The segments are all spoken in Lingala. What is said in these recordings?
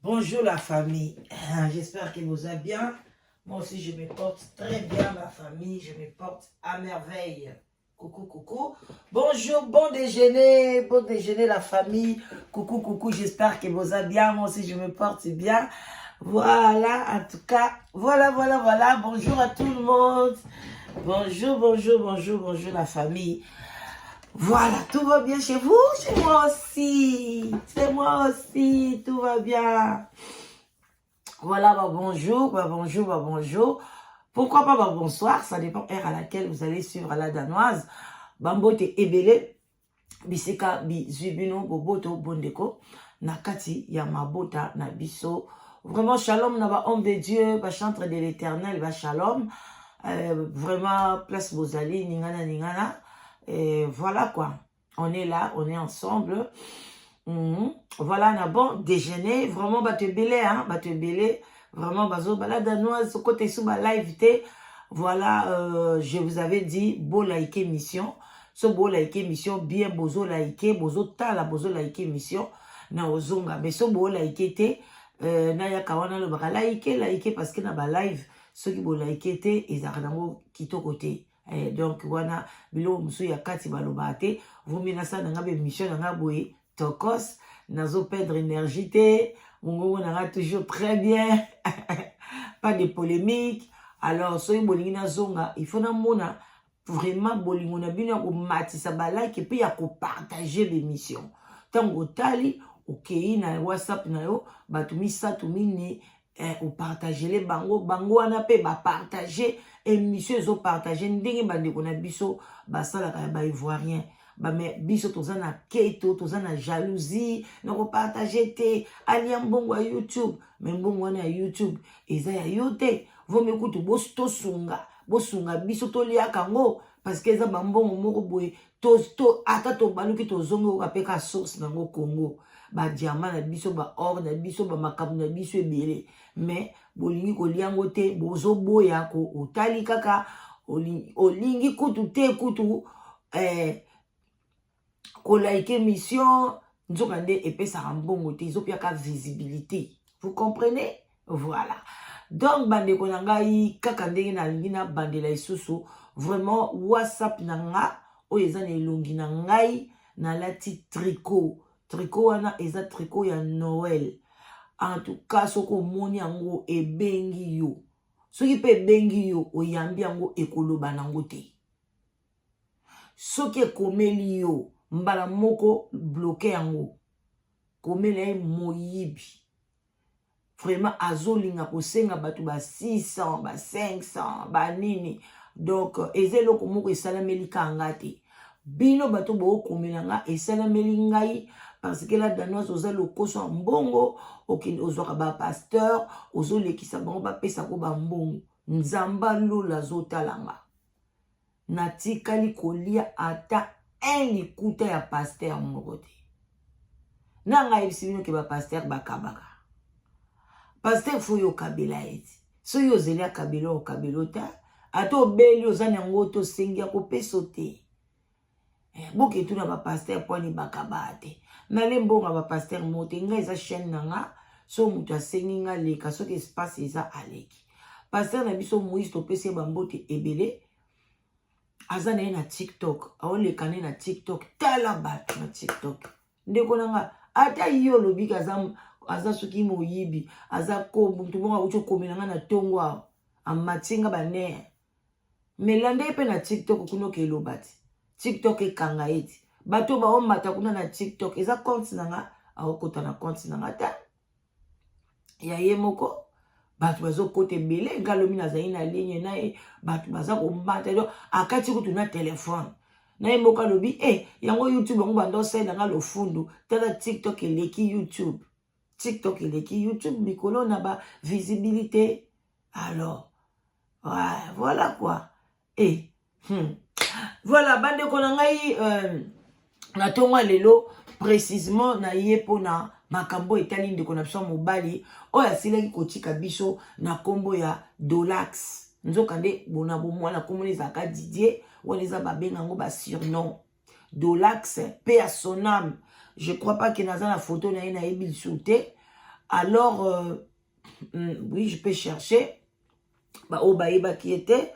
Bonjour la famille, j'espère que vous allez bien. Moi aussi je me porte très bien ma famille, je me porte à merveille. Coucou, coucou. Bonjour, bon déjeuner la famille. Coucou, coucou, j'espère que vous allez bien. Moi aussi je me porte bien. Voilà, en tout cas, voilà. Bonjour à tout le monde. Bonjour la famille. Voilà, tout va bien chez vous, chez moi aussi. Chez moi aussi, tout va bien. Voilà, bonjour. Pourquoi pas bonsoir, ça dépend heure à laquelle vous allez suivre la danoise. Bambote ebele, biseka bizubino boboto bondeko, nakati ya mabota na biso. Vraiment shalom na ba homme de Dieu, ba chantre de l'Éternel, ba shalom. Vraiment place bozali ningana. Et voilà quoi, on est là, on est ensemble. Voilà, on a bon déjeuner, vraiment batte belé, vraiment bazo bala danoise ce côté sous ma live té. Voilà, je vous avais dit beau like émission, so beau like émission bien bozo like, bozo tala bozo like émission na ozonga, mais so beau like té na ya kawana le baka like parce que na ba live ceux qui beau like té ezaramo kito côté. Donc wana bilo musu ya kati baloba te, vous menasa na ngabe émission na ngaboye tokos, nazo perdre énergie te, mon nanga toujours très bien, pas de polémique. Alors soy bolingi na zonga, il faut na mona vraiment bolingo na bino ko matisa ba like et puis ya ko partager l'émission. Tango tali okei na WhatsApp na yo batumi satumi ni ou partager les bango wana pe ba partager émission zo partager ndenge bande ko na biso basala ka ba ivoirien. Bah mais biso tozana keto tozana jalousie na ko partager te alia mbongo à YouTube mais mbongo na YouTube eza ya yote vo mekutu bosto sunga biso to lia kango parce que eza bambongo moko boye to ata to baluki to zongo ka peka source nango Congo ba diamant na biso ba or na biso ba makabu na biso ebele mais bolingi ko liango te bozo boya ko otali kaka olingi kutu te kutu ko like émission nzokande epesa mbongo te izopiaka visibilité, vous comprenez? Voilà, donc bande ko ngai kaka ndenge na lingi na bandela isusu vraiment WhatsApp nanga o eza na elongi na ngai na lati tricot wana eza tricot ya Noël. En tout cas soko moni yango ebengi yo, soki pe ebengi yo oyambi yango ekoloba nango te, soki ekomeli yo mbala moko bloqué yango komela moyibi vraiment azolinga kosenga batu ba 600 ba 500 ba nini. Donc ezelo komoko esalameli kanga te bino batu bo komela nga esalameli ngai parce que la danoise oza lokoso mbongo okende ozwaka ba pasteur ozolekisa bango ba pesa ko ba mbongo nzamba lola zotalanga natikali kolia ata likuta ya pasteur moko te nanga ebisibino ke ba pasteur bakabaka pasteur fo yo kabela eti so yo zeli akabela o kabelo ta ato beli ozana ngo to sengi ya kopeso te boke tuna ba pasteur poni bakaba te na lembonga ba pasteur mote nga eza chaîne nanga so mutu asengi nga leka soki espace eza aleki pasteur na biso Moïse to pese bambote ebele azana na TikTok aolekane na TikTok tala bat na TikTok ndeko nanga ata yo lobi aza soki moyibi aza ko muntu bonga ucho komelanga na tongo amatinga bane melande pe na TikTok kuno ke lobati TikTok ekanga eti bato ba omata kuna na TikTok eza compte nanga aokota na compte nanga ta ya yemoko batu bazo kote bele ngalomi na zayi na ligne na batu baza ko mbata do akati kutu na telefone na yemoka lobi yango YouTube ngo bando senda nga lo fundu tala TikTok eleki YouTube mikolo na ba visibilité. Alors voilà quoi voilà bande ko na ngai na tonga lelo précisément na yepo na makambo etali ndeko na biso mobali oyo asilaki kotika biso na kombo ya Dolax nzokande bona bomwana komona ezaka Didier wana eza babenga ngo ba surnom Dolax paix à son âme. Je crois pas que naza na photo na ye na yebi souté Alors, oui, je peux chercher. Obaïba qui était,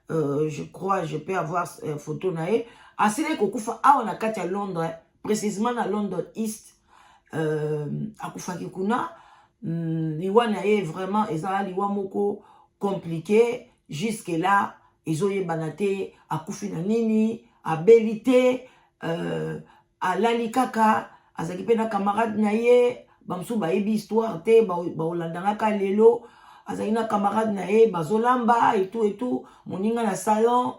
je crois, je peux avoir photo nae. Asile kokufa on a kati à Londres, précisément à London East, akufa kikuna, liwa nae vraiment, ezala liwa moko compliqué, jusque là, ezoye banate, akufi na nini, abelite, alali kaka, azaki pe na camarade nae, bamsu baebi histoire te, baolandanga lelo, azaki na camarade nae, bazolamba, et tout, moninga na salon,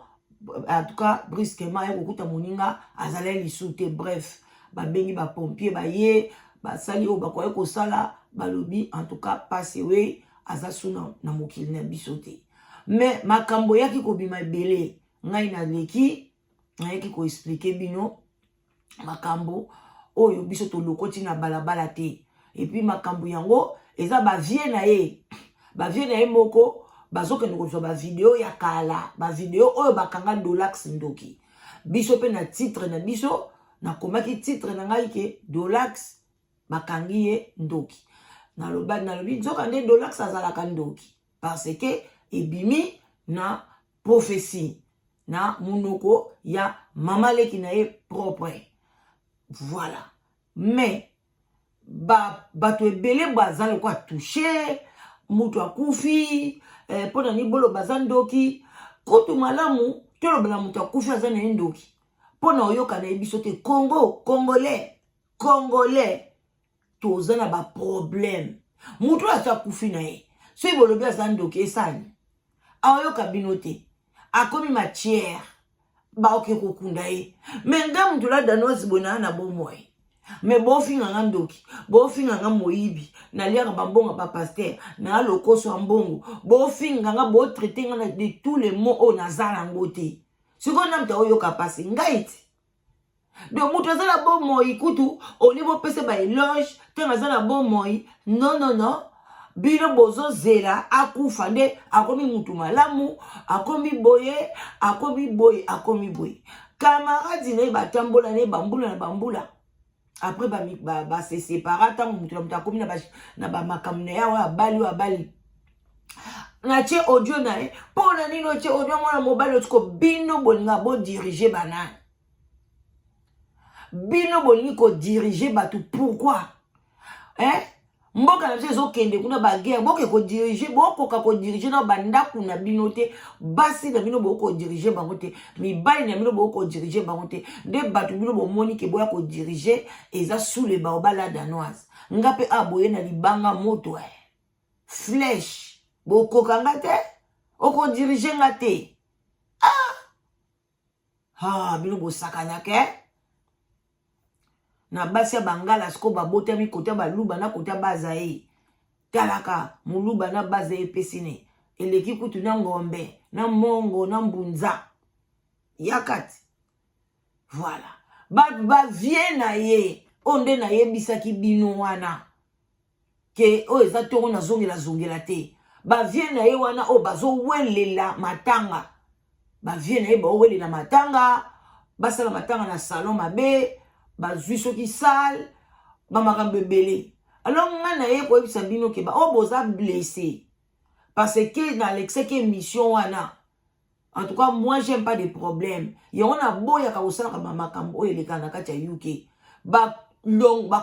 en tout cas, brusquement, il y a moninga, azale lisute, bref, bengi ba pompier, ye, sali o bakoye ko sala, balobi, en tout cas, passe we, azasu na mokili na bisote. Mais, makambo yaki ko bima bele, ngai na leki, ngai ko expliquer bino, makambo, oyo bisoto lokoti na balabala te. Et puis, makambo yango, eza ba vie na ye moko, bazoke noko ba video ya kala, ba video oyo bakanga Dolax ndoki. Biso pe na titre na biso, na komaki titre na ngai ke Dolax bakangi ye ndoki. Na lobi nzoka nde Dolax azalaka ndoki. Parce que ebimi na prophétie, na munoko ya mamaleki na ye propre. Voilà. Mais, bato ebele bazalo kwa touché, mutu akufi, pona ni bolo bazandoki, kutu malamu, tolo bala mutu akufi azana ndoki. Pona oyoka na ebiso te Congolais, tozana ba problème. Mutu asa akufi na ye. So ibolo bia zandoki esani. Aoyoka binote. Akomi matière. Ba oke kokunda ye. Menga mutu la danoise bona na bomoye. Mais bon finga ndoki, bon finga moyibi, na liaka bambonga pa pasteur, na lokoso ambongo, bon finga nga bo traiter nga de tous les mots o nazala ngote. Siko namta oyo kapasi ngaiti. Donc mutu azala bon moyi kutu, au niveau pese ba éloge, te azala bon moyi. Non. Bino bozo zela akufa nde akomi mutu malamu, akomi boye. Camarade ne batambola ne bambula. Après, se sépara, tant que tu as commis na ba makamne ya wa bali. Na che audio na e, pour na nino che audio mwana mobile otiko bino bolinga bo diriger banane. Bino bolingi ko diriger batu, pourquoi? Mboka na biso kende kuna ba guerre, boke ko diriger, boko ko diriger na bandaku na bino te, basi na bino boko diriger bango te, mibali na bino boko diriger bango te, de batu bino bo moni ke boya ko diriger eza sous les baobala danoise. Ngape aboye na libanga moto flèche, boko kanga te, oko diriger ngate. Bino bo sakanya ke. Na basi ya bangala siko babote mi kote baluba na kote bazae. Talaka, muluba na bazae pesine. Eleki kutu na ngombe, na mongo, na mbunza. Yakati. Voilà. Ba vie na ye. Onde na ye bisaki bino wana. Ke o eza toko na zongela te. Ba vie na ye wana o bazo welela matanga. Ba vie na ye ba welela matanga. Basala matanga na salon mabe. Bazui soki sale, makambo ebele. Alors nga na ye ko ebisa bino ke boza blessé. Parce que dans l'excès que mission wana. En tout cas, moi j'aime pas de problème. Yon a boya ka osala ka makambo eleka na kati ya UK. Ba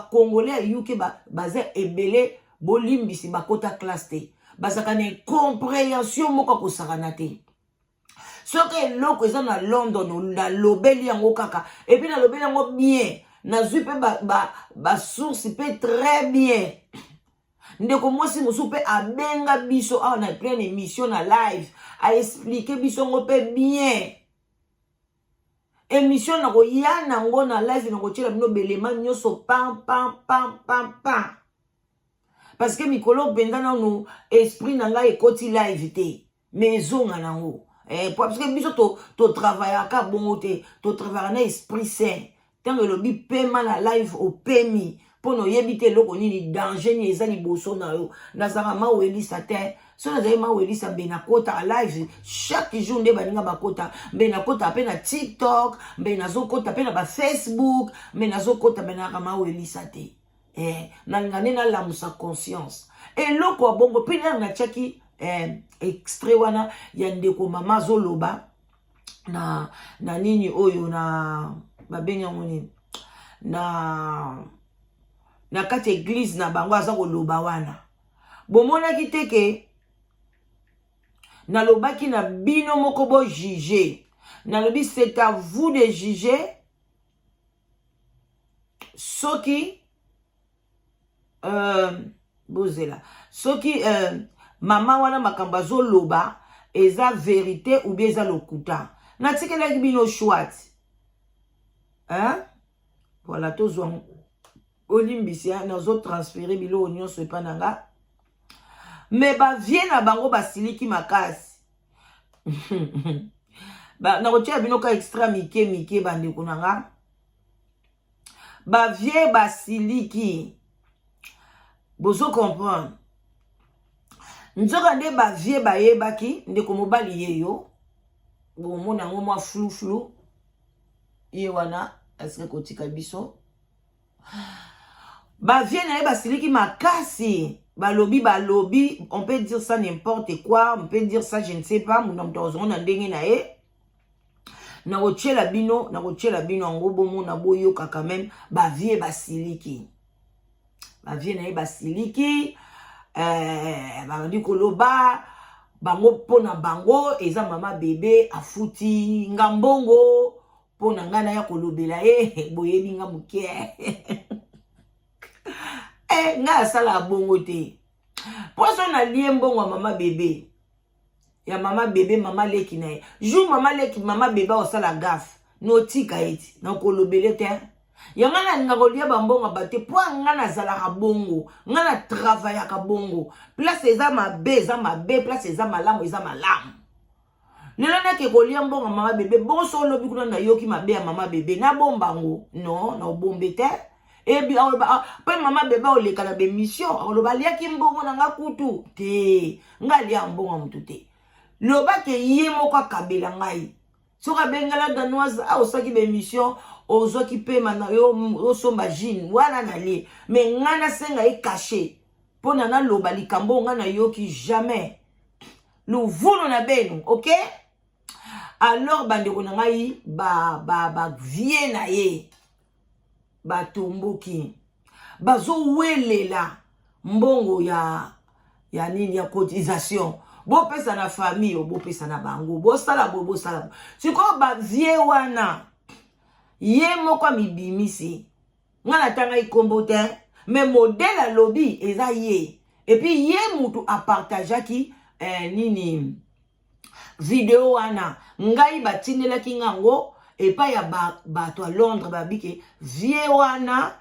Congolais ya UK baza ebele bolimbisi bakota classe te. Bazaka na compréhension moko ko sakana te. Ce que loko eza na London na lobeli yango kaka et puis na lobeli yango bien na zupe ba source pe très bien ndeko mwasi musu pe abenga biso a na pleine émission na live a expliquer biso ngo pe bien émission na ko ya nango na live na ko tshela bino belema nyoso pam parce que mikolo benda na no esprit na nga ekoti live te maison nango. Parce que biso to travailler ka bongo te, to travailler na esprit sain. Tant que le bi paiement la live au pemi pour no yebite loko ni danger ni ezali boso na yo. Na zara ma welisa te. So na zara ma welisa benakota live chaque jour nde baninga bakota benakota pe na TikTok, benazo kota pe na ba Facebook, benazo kota benaka ma welisa te. nangane na lamusa conscience eloko bongo pina na chaki extrait wana ya ndeko mama zoloba na nini oyo na babenya ngoni na kati église na bango aza koloba wana bomona kiteke na lobaki na bino moko bo juger na lobi c'est à vous de juger soki bozela soki mama wana makambo azoloba eza vérité ou bien eza lokuta natikelaki bino chouati voilà tozwa olimbisi nazo transférer bilo nyonso epa nanga mais bavie na bango basiliki makasi nakotia bino ka extra mike bandeko nanga bavie basiliki bozo comprendre nzoka nde bavie bayebaki ndeko mobali yeyo bomona yango mwa flou ye wana eske kotika biso bavie na ye basiliki makasi balobi on peut dire ça n'importe quoi, on peut dire ça je ne sais pas muna mtozongo na ndenge na ye na kotiela bino yango bomona boyoka quand même bavie basiliki bavie na ye basiliki babandi koloba bango pona bango eza mama bebe afuti ngambongo pona ngana ya kolobela ye boyebi nga muke nga asala bongo te poso na lie mbongo mama bebe ya mama bebe mama leki na ye jour mama leki mama bebe osala gaffe notika eti na kolobele te yanga na linga kolia bambongo bate po nga nazalaka bongo nga na travaillaka bongo place eza mabe place eza malamu lelo nake kolia mbongo mama bebe bongo so lobi kuna na yoki mabe ya mama bebe na bombango non na obombe te ebi pe mama bebe oleka na be mission oloba liaki mbongo na nga kutu te nga lia mbongo mutu te loba ke ye moko akabela ngai soka bengala danoise osaki be mission ozwaki pe mana yo osomba jean wana na lie mais nga na senga e caché pona na loba likambo nga na yoki jamais luvuno na beno ok alors bandeko na ngai ba vie na ye batomboki bazo welela mbongo ya nini ya cotisation bo pesa na famille bo pesa na bango bo sala siko ba vie wana ye moko mibimisi nga na tanga ikombo te mais modèle a lobby eza ye et puis ye mutu a partageaki nini video wana ngai batindelaki ngango epa ya bato a Londres babike vie wana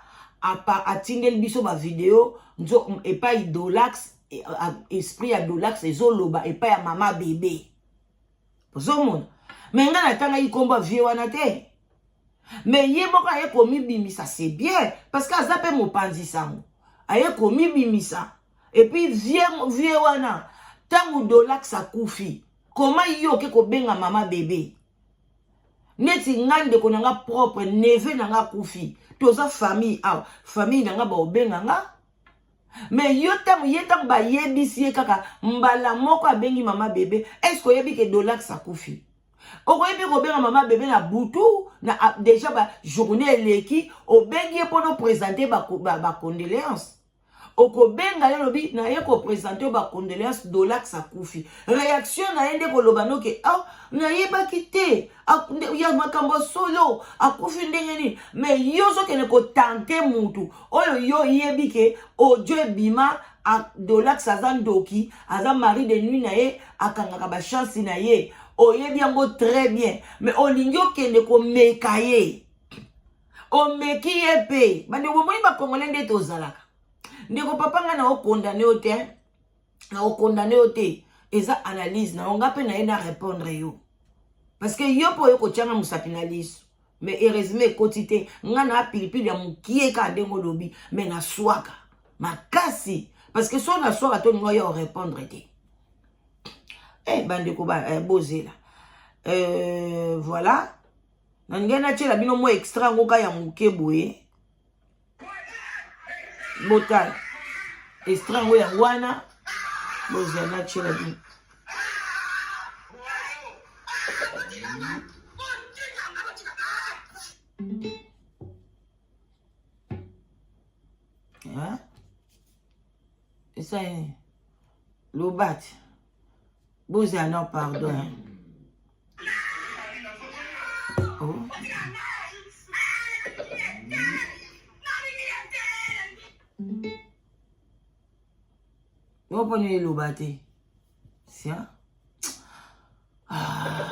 atindeli biso ba video nzo epa idolax esprit ya dolax ezoloba epa ya mama bebe pozomona mais nga na tanga ikombo vie wana te mais ye moko aye komibimisa c'est bien parce que aza pe mopanzi sango aye komibimisa et puis vie wana tangu dolax akufi comment yo ke kobenga mama bebe neti ngande ko nanga propre neve nanga kufi toza famille famille nanga ba obenga nga mais yo tangu yetangu ba yebisi kaka mbala moko abengi mama bebe est-ce que yebi ke dolax akufi okoyebi kobenga mama bebe na butu na déjà ba journée eleki obengi pono présenter ba condoléances okobenga yo lobi na ye ko présenter ba condoléances dolax akufi réaction na yende ko lobano ke na yeba kité ya makambo solo akufi ndenge ni mais yo so kene ko tenter mutu oyo yo yebi ke ojo ebima dolax azandoki aza mari de nuit na ye akangaka ba chance na ye oyebi yango très bien mais olingi okende komeka ye omeki ye pe bande bomoi bakongole nde tozalaka ndeko papa nga na okondane ote na okondane ote eza analyse na onga pe na ye na répondre yo parce que yo po yo kotianga musapi na liso mais heureusement ekoti te nga na pilipili ya mukie ka ndengo lobi mais na swaka makasi parce que so na swaka to ngo yo répondre te bandeko bozela voilà na ngena tshela bino mo extra ngoka ya muke boye Botal. Estrango ya wana. Bozana chela bi. Hein? Et ça est. Lobat. Bozana, pardon. Oh. Vous prenez le bâti. C'est ça? Ah,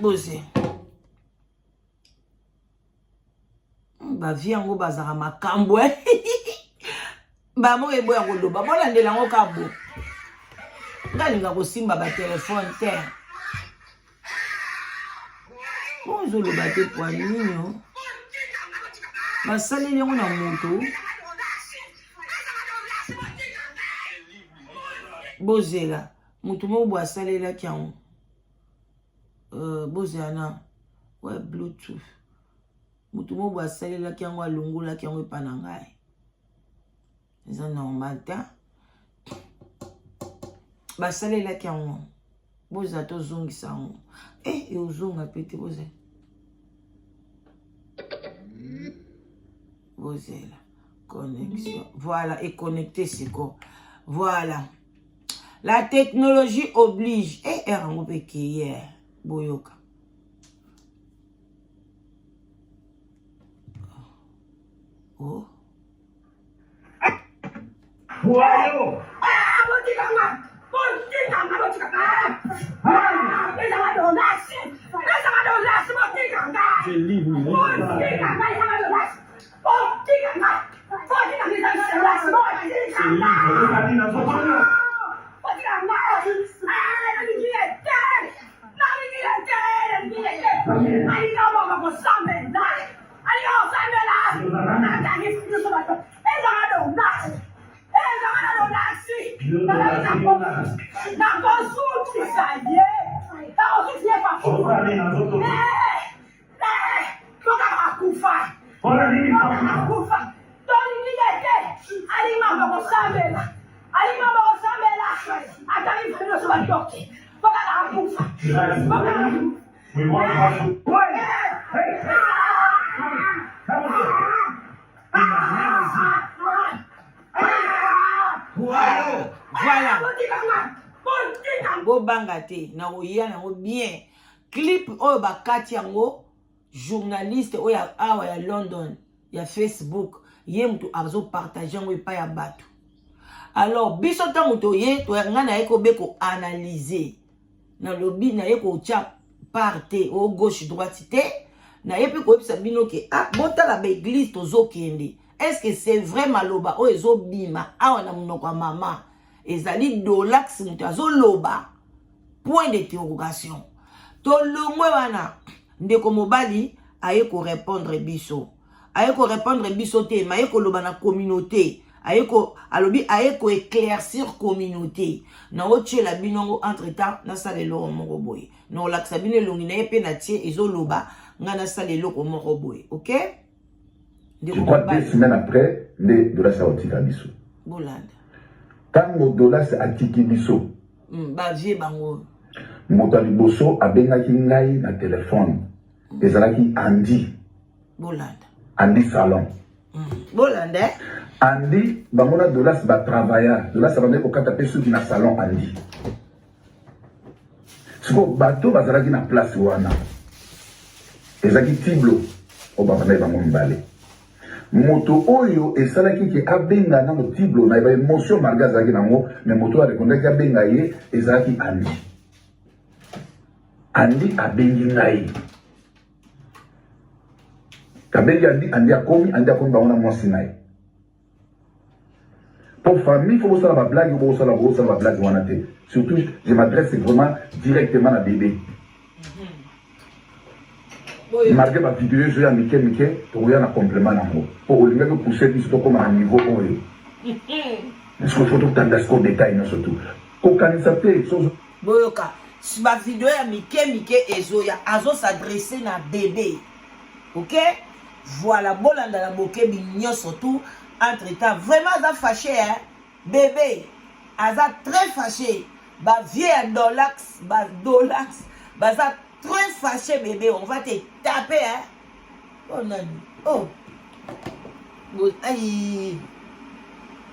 bossé. Bah, viens, on va bazar ma camboué. Bah, moi, je vais boire le bas. Moi, je vais aller au cabo. Je vais aller au simba, bah, téléphone, terre. Bonjour, le bâti pour un mignon. Bah, ça, les gens ont un moto. Bozela, mutumo bo asalela kiango. Bozana, ouais Bluetooth. Mutumo bo asalela kiango alongola kiango epanangai. C'est normal ta. Basalela kiango. Boza to zongisa ngo. Et ozonga pete boza. Bozela, connexion. Voilà, et connecté c'est quoi? Voilà. La technologie oblige. Et erango peke hier. Boyoka. Oh. Wow. Voilà. Go bangate na oya na bien. Clip o bakati yango journaliste o ya awa ya London ya Facebook ye mtu azo partager ngo pa ya bato. Alors biso tango to ye to ngana eko beko analyser na lobby na eko cha parte au gauche droite te na yepi ko bisa bino ke ah botala ba église tozo kende. Est-ce que c'est vrai maloba o ezo bima awa na munoko mama ezali dolax mutu azo loba point d'interrogation to longwe wana ndeko mobali aye ko répondre biso te ma ye ko loba na communauté aye ko alobi aye ko éclaircir communauté na otiela binongo entre temps na salelo moko boye no laksa bino longi na yepe na tie ezo loba ngana salelo ko moko boye. OK? Je crois 2 semaines après, de la sortie à Bissou. Bolanda. Quand le dollar s'est attiqué Bissou, vie bango. Motali Bosso a bengaki ngai na téléphone. Ezalaki Andy. Bolanda. Andy Salon. Bolanda. Andy, bangona dollar va travailler. Dollar ça va mettre au catapé sous na salon Andy. Siko bateau bazalaki na place wana. Ezaki tiblo. O babana bango mbale. Moto oyo esalaki ke abenga na tiblo na ba émotion malgré zaki nango mais moto a reconnaître que abenga ye ezalaki Andy. Andy abengi ngai. Kabengi Andy akomi bango mwasi ngai. Pour famille, il faut que la blague, il faut que la blague. Surtout, je m'adresse vraiment directement à bébé. Malgré ma vidéo, je vais à Mickey, pour y avoir un complément. Pour que vous poussez comme à un niveau. Est-ce qu'il faut tout le temps détail surtout? Boyoka, si ma vidéo à Mickey et Zoya, Azo s'adresser à bébé. OK? Voilà, bolanda la bouquet bignon surtout. entre-temps. Vraiment, aza fâché, hein. Bébé, aza très fâché. Bah, vieux à Dolax, bah, ça très fâché, bébé. On va te taper, hein. Oh, non. Oh. Aïe.